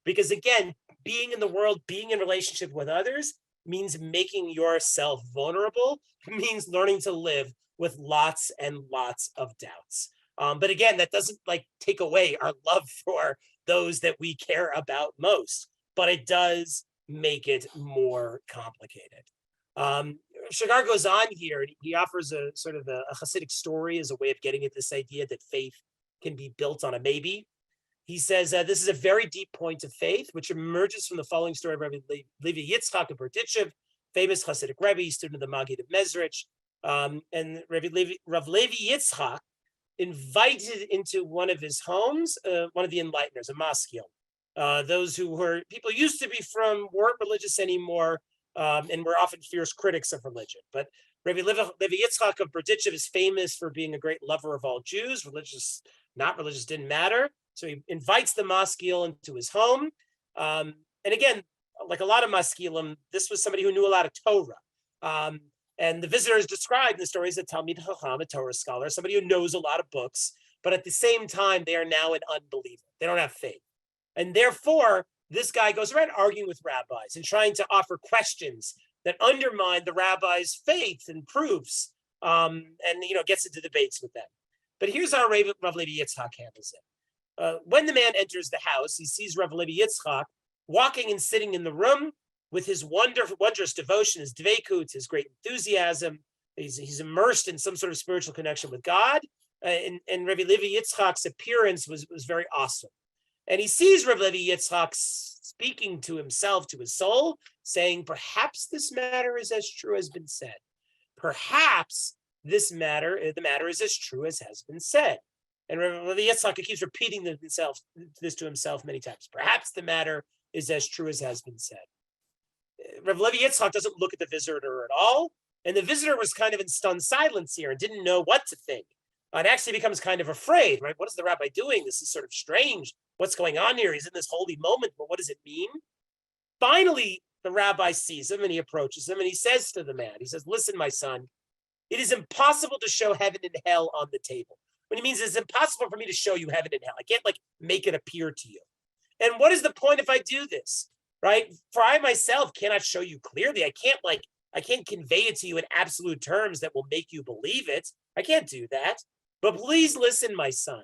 [SPEAKER 3] Because again, being in the world, being in relationship with others means making yourself vulnerable, means learning to live with lots and lots of doubts. But again, that doesn't take away our love for those that we care about most, but it does make it more complicated. Shagar goes on here, and he offers a sort of a Hasidic story as a way of getting at this idea that faith can be built on a maybe. He says, this is a very deep point of faith, which emerges from the following story of Rabbi Levi Yitzchak of Berdichev, famous Hasidic Rebbe, student of the Maggid of Mezrich. And Rav Levi Yitzchak invited into one of his homes, one of the enlighteners, a maskil. Those people used to be weren't religious anymore, and were often fierce critics of religion. But Rabbi Levi Yitzchak of Berdichev is famous for being a great lover of all Jews. Religious, not religious, didn't matter. So he invites the maskil into his home. And again, like a lot of maskilim, this was somebody who knew a lot of Torah. And the visitor is described in the stories as a Talmid Chacham, a Torah scholar, somebody who knows a lot of books, but at the same time, they are now an unbeliever. They don't have faith. And therefore, this guy goes around arguing with rabbis and trying to offer questions that undermine the rabbi's faith and proofs, and gets into debates with them. But here's how Rav Levi Yitzchak handles it. When the man enters the house, he sees Rav Levi Yitzchak walking and sitting in the room with his wondrous devotion, his dveikut, his great enthusiasm. He's immersed in some sort of spiritual connection with God. And Rabbi Levi Yitzchak's appearance was very awesome. And he sees Rav Levi Yitzchak speaking to himself, to his soul, saying, perhaps this matter is as true as been said. Perhaps the matter is as true as has been said. And Rav Levi Yitzchak keeps repeating this to himself many times. Perhaps the matter is as true as has been said. Rav Levi Yitzchak doesn't look at the visitor at all. And the visitor was kind of in stunned silence here and didn't know what to think. It actually becomes kind of afraid, right? What is the rabbi doing? This is sort of strange. What's going on here? He's in this holy moment, but what does it mean? Finally, the rabbi sees him and he approaches him and he says to the man, he says, listen, my son, it is impossible to show heaven and hell on the table. What he means is it's impossible for me to show you heaven and hell. I can't make it appear to you. And what is the point if I do this, right? For I myself cannot show you clearly. I can't convey it to you in absolute terms that will make you believe it. I can't do that. But please listen, my son.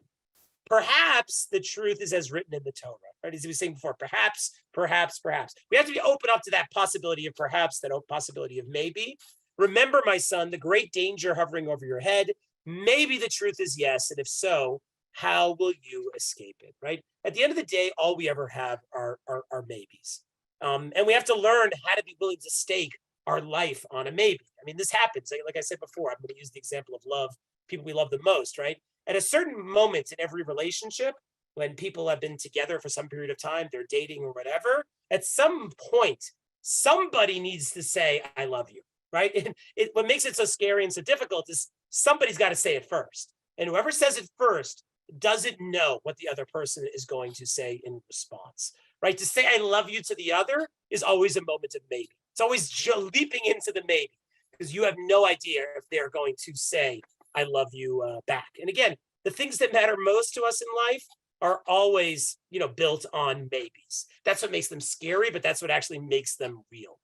[SPEAKER 3] Perhaps the truth is as written in the Torah, right? As he was saying before, perhaps. We have to be open up to that possibility of perhaps, that possibility of maybe. Remember, my son, the great danger hovering over your head. Maybe the truth is yes, and if so, how will you escape it, right? At the end of the day, all we ever have are maybes. And we have to learn how to be willing to stake our life on a maybe. I mean, this happens. Like I said before, I'm going to use the example of love, people we love the most, right? At a certain moment in every relationship, when people have been together for some period of time, they're dating or whatever, at some point, somebody needs to say, I love you, right? What makes it so scary and so difficult is somebody's got to say it first. And whoever says it first doesn't know what the other person is going to say in response, right? To say I love you to the other is always a moment of maybe. It's always leaping into the maybe, because you have no idea if they're going to say, I love you back. And again, the things that matter most to us in life are always, built on maybes. That's what makes them scary, but that's what actually makes them real.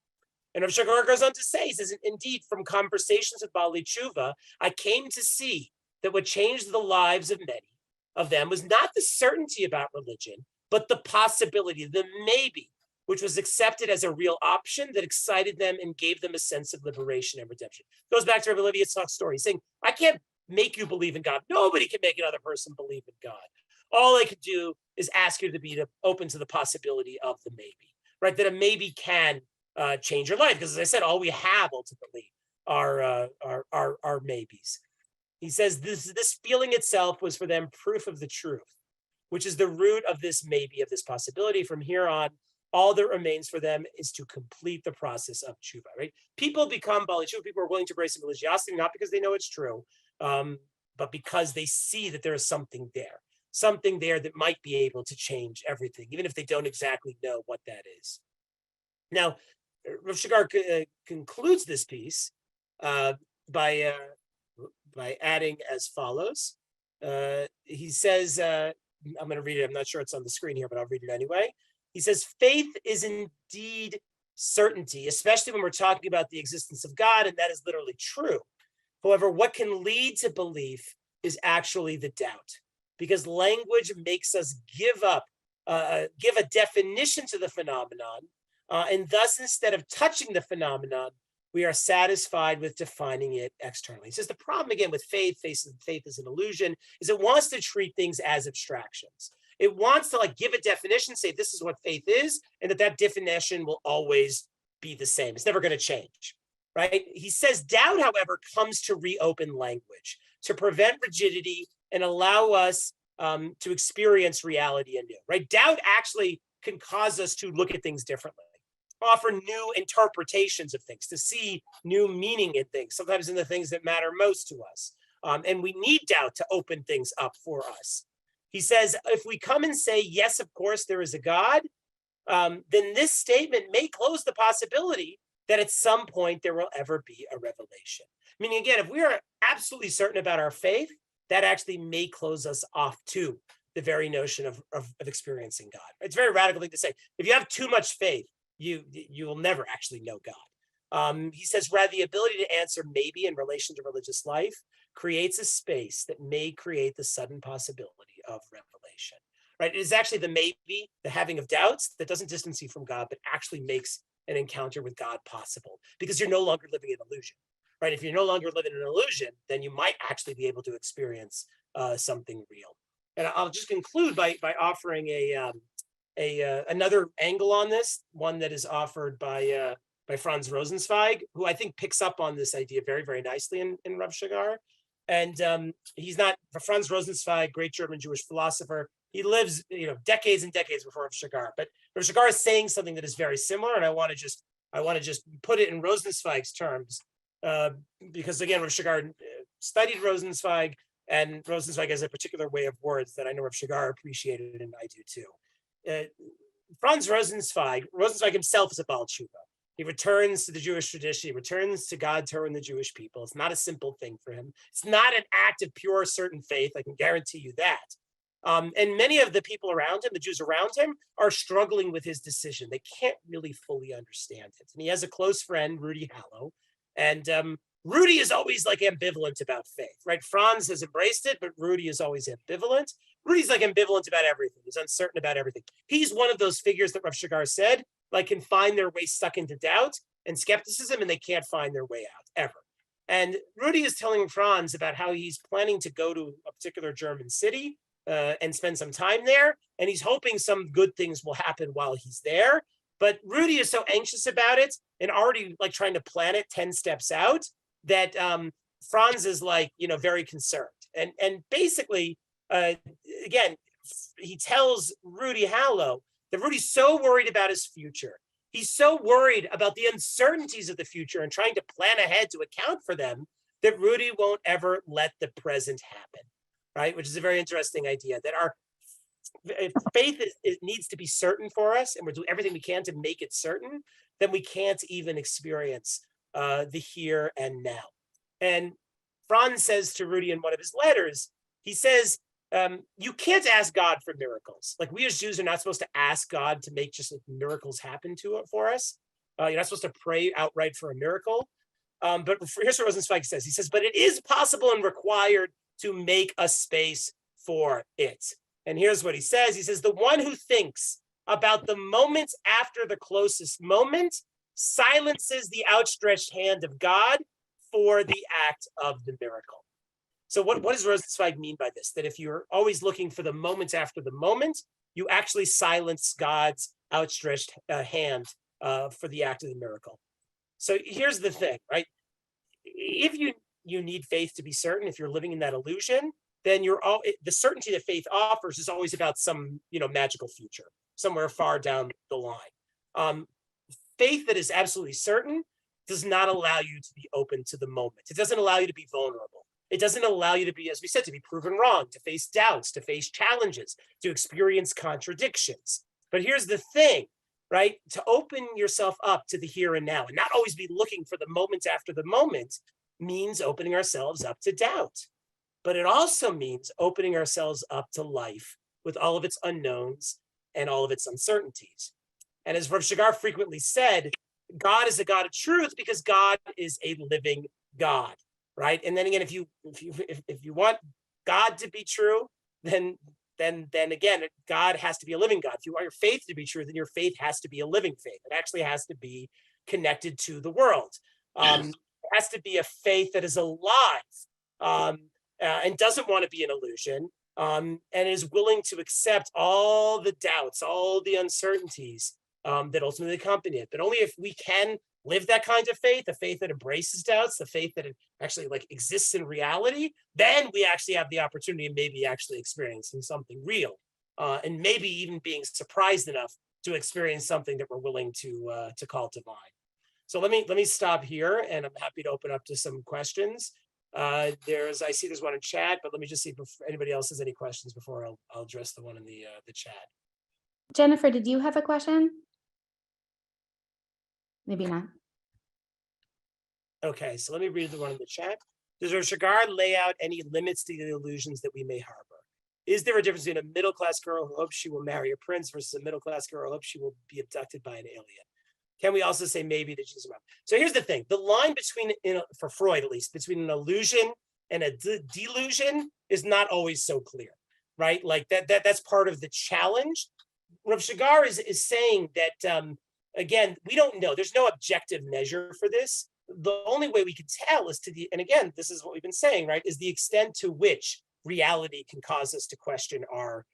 [SPEAKER 3] And Rav Shagar goes on to say, he says, indeed, from conversations with Baalei Tshuva, I came to see that what changed the lives of many of them was not the certainty about religion, but the possibility, the maybe, which was accepted as a real option that excited them and gave them a sense of liberation and redemption. Goes back to Rabbi Levi Yitzchak's story, saying, I can't make you believe in God. Nobody can make another person believe in God. All I could do is ask you to be open to the possibility of the maybe, right? That a maybe can change your life. Because as I said, all we have ultimately are maybes. He says this feeling itself was for them proof of the truth, which is the root of this maybe, of this possibility. From here on, all that remains for them is to complete the process of tshuva, right? People become Baalei Tshuva, people are willing to embrace religiosity, not because they know it's true, but because they see that there is something there that might be able to change everything, even if they don't exactly know what that is. Now, Rav Shagar concludes this piece by adding as follows. He says, I'm going to read it. I'm not sure it's on the screen here, but I'll read it anyway. He says, faith is indeed certainty, especially when we're talking about the existence of God, and that is literally true. However, what can lead to belief is actually the doubt, because language makes us give a definition to the phenomenon, and thus, instead of touching the phenomenon, we are satisfied with defining it externally. He says the problem, again, with faith is an illusion, is it wants to treat things as abstractions. It wants to give a definition, say this is what faith is, and that definition will always be the same. It's never going to change, right? He says doubt, however, comes to reopen language, to prevent rigidity and allow us to experience reality anew, right? Doubt actually can cause us to look at things differently, offer new interpretations of things, to see new meaning in things, sometimes in the things that matter most to us. And we need doubt to open things up for us. He says, if we come and say, yes, of course, there is a God, then this statement may close the possibility that at some point there will ever be a revelation. Meaning, again, if we are absolutely certain about our faith, that actually may close us off to the very notion of experiencing God. It's a very radical thing to say. If you have too much faith, you will never actually know God. He says, rather, the ability to answer maybe in relation to religious life creates a space that may create the sudden possibility of revelation, right? It is actually the maybe, the having of doubts, that doesn't distance you from God, but actually makes an encounter with God possible, because you're no longer living in illusion, right? If you're no longer living in an illusion, then you might actually be able to experience something real. And I'll just conclude by offering another angle on this, one that is offered by Franz Rosenzweig, who I think picks up on this idea very, very nicely in Rav Shagar. And he's not, Franz Rosenzweig, great German Jewish philosopher. He lives, decades and decades before Rav Shagar. But Rav Shagar is saying something that is very similar, and I want to just put it in Rosenzweig's terms because again, Rav Shagar studied Rosenzweig, and Rosenzweig has a particular way of words that I know Rav Shagar appreciated, and I do too. Franz Rosenzweig himself is a Baal Tshuva. He returns to the Jewish tradition. He returns to God, Torah, and the Jewish people. It's not a simple thing for him. It's not an act of pure, certain faith. I can guarantee you that. And many of the people around him, the Jews around him, are struggling with his decision. They can't really fully understand it. And he has a close friend, Rudy Hallow. And Rudy is always like ambivalent about faith, right? Franz has embraced it, but Rudy is always ambivalent. Rudy's like ambivalent about everything. He's uncertain about everything. He's one of those figures that Rav Shagar said, like, can find their way stuck into doubt and skepticism, and they can't find their way out ever. And Rudy is telling Franz about how he's planning to go to a particular German city and spend some time there. And he's hoping some good things will happen while he's there. But Rudy is so anxious about it and already like trying to plan it 10 steps out that Franz is like, very concerned. And basically, again, he tells Rudy Hallow that Rudy's so worried about his future. He's so worried about the uncertainties of the future and trying to plan ahead to account for them that Rudy won't ever let the present happen, right? Which is a very interesting idea, that our faith needs to be certain for us, and we'll do everything we can to make it certain, then we can't even experience the here and now. And Franz says to Rudy in one of his letters, he says, you can't ask God for miracles. Like, we as Jews are not supposed to ask God to make just like miracles happen for us. You're not supposed to pray outright for a miracle. But here's what Rosenzweig says. He says, but it is possible and required to make a space for it. And here's what he says. He says, the one who thinks about the moments after the closest moment silences the outstretched hand of God for the act of the miracle. So what does Rosenzweig mean by this? That if you're always looking for the moments after the moment, you actually silence God's outstretched hand for the act of the miracle. So here's the thing, right? If you need faith to be certain, if you're living in that illusion, then the certainty that faith offers is always about some magical future, somewhere far down the line. Faith that is absolutely certain does not allow you to be open to the moment. It doesn't allow you to be vulnerable. It doesn't allow you to be, as we said, to be proven wrong, to face doubts, to face challenges, to experience contradictions. But here's the thing, right? To open yourself up to the here and now and not always be looking for the moments after the moment means opening ourselves up to doubt. But it also means opening ourselves up to life with all of its unknowns and all of its uncertainties. And as Rav Shagar frequently said, God is a God of truth because God is a living God, right? And then again, if you want God to be true, then again, God has to be a living God. If you want your faith to be true, then your faith has to be a living faith. It actually has to be connected to the world. It has to be a faith that is alive and doesn't want to be an illusion, and is willing to accept all the doubts, all the uncertainties that ultimately accompany it. But only if we can live that kind of faith, a faith that embraces doubts, the faith that it actually like exists in reality, then we actually have the opportunity of maybe actually experiencing something real, and maybe even being surprised enough to experience something that we're willing to call divine. So let me stop here, and I'm happy to open up to some questions. I see there's one in chat, but let me just see if anybody else has any questions before I'll address the one in the chat.
[SPEAKER 1] Jennifer, did you have a question? Maybe not.
[SPEAKER 3] Okay, so let me read the one in the chat. Does Rav Shagar lay out any limits to the illusions that we may harbor? Is there a difference between a middle-class girl who hopes she will marry a prince versus a middle-class girl who hopes she will be abducted by an alien? Can we also say maybe that she's around? So here's the thing. The line between, for Freud at least, between an illusion and a delusion is not always so clear, right? Like that's part of the challenge. Rav Shagar is saying that, again, we don't know. There's no objective measure for this. The only way we can tell is and again, this is what we've been saying, right, is the extent to which reality can cause us to question our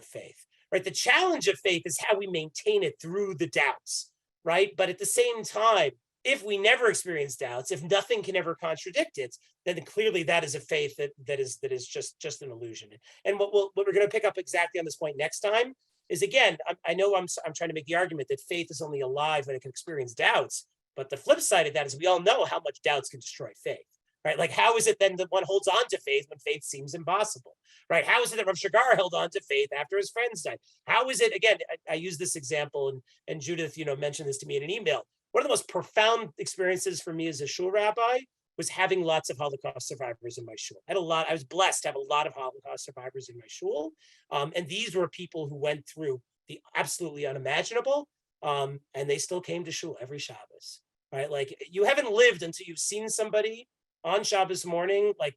[SPEAKER 3] faith, right? The challenge of faith is how we maintain it through the doubts, right? But at the same time, if we never experience doubts, if nothing can ever contradict it, then clearly that is a faith that is just an illusion. And what we're going to pick up exactly on this point next time is, again, I know I'm trying to make the argument that faith is only alive when it can experience doubts. But the flip side of that is we all know how much doubts can destroy faith, right? Like, how is it then that one holds on to faith when faith seems impossible, right? How is it that Rav Shagar held on to faith after his friends died? How is it, again, I use this example, and Judith, mentioned this to me in an email. One of the most profound experiences for me as a shul rabbi was having lots of Holocaust survivors in my shul. I was blessed to have a lot of Holocaust survivors in my shul. And these were people who went through the absolutely unimaginable, and they still came to shul every Shabbos, right? Like, you haven't lived until you've seen somebody on Shabbos morning, like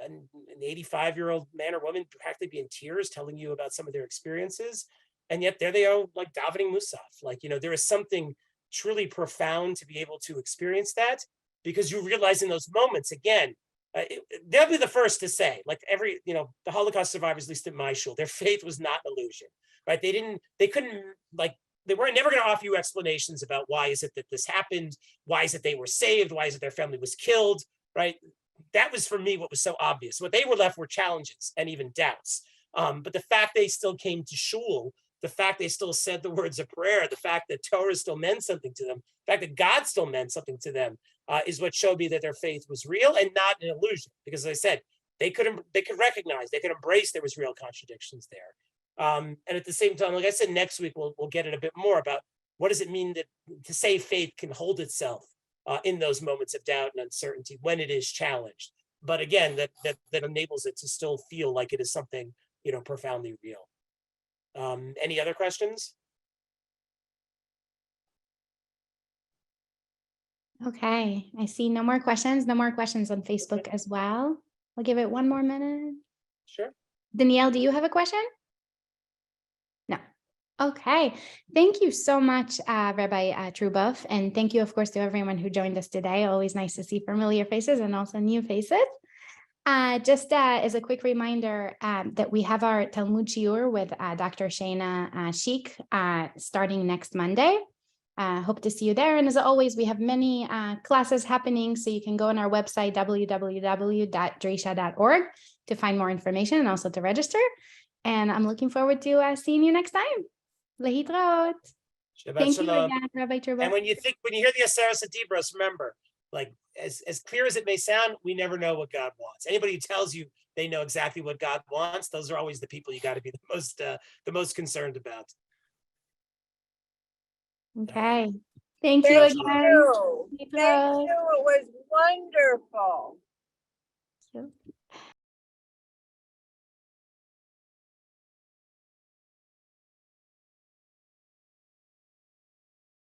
[SPEAKER 3] an 85-year-old man or woman practically be in tears telling you about some of their experiences. And yet there they are, like davening Musaf. Like, there is something truly profound to be able to experience that, because you realize in those moments, again, they'll be the first to say, like, the Holocaust survivors, at least in my shul, their faith was not an illusion, right? They weren't never going to offer you explanations about why is it that this happened? Why is it they were saved? Why is it their family was killed, right? That was, for me, what was so obvious. What they were left were challenges and even doubts. But the fact they still came to shul, the fact they still said the words of prayer, the fact that Torah still meant something to them, the fact that God still meant something to them, is what showed me that their faith was real and not an illusion. Because, as I said, they could recognize, they could embrace there was real contradictions there. And at the same time, like I said, next week we'll get in a bit more about what does it mean to say faith can hold itself in those moments of doubt and uncertainty when it is challenged. But again, that enables it to still feel like it is something profoundly real. Any other questions?
[SPEAKER 1] Okay, I see no more questions. No more questions on Facebook as well. I'll give it one more minute.
[SPEAKER 3] Sure.
[SPEAKER 1] Danielle, do you have a question? No. Okay. Thank you so much, Rabbi Truboff. And thank you, of course, to everyone who joined us today. Always nice to see familiar faces and also new faces. Just as a quick reminder that we have our Talmud shiur with Dr. Shana Sheik starting next Monday. Hope to see you there. And as always, we have many classes happening, so you can go on our website, www.drisha.org, to find more information and also to register. And I'm looking forward to seeing you next time. Lehitraot.
[SPEAKER 3] Shabbat
[SPEAKER 1] Thank you
[SPEAKER 3] shalom.
[SPEAKER 1] again, Rabbi Truboff.
[SPEAKER 3] And when you hear the Aseres Adibros, remember, like, as clear as it may sound, we never know what God wants. Anybody who tells you they know exactly what God wants, those are always the people you got to be the most concerned about.
[SPEAKER 1] Okay. Thank you
[SPEAKER 4] Thank
[SPEAKER 1] again.
[SPEAKER 4] you.
[SPEAKER 1] Lehitraot.
[SPEAKER 4] Thank you. It was wonderful.
[SPEAKER 1] Thank you.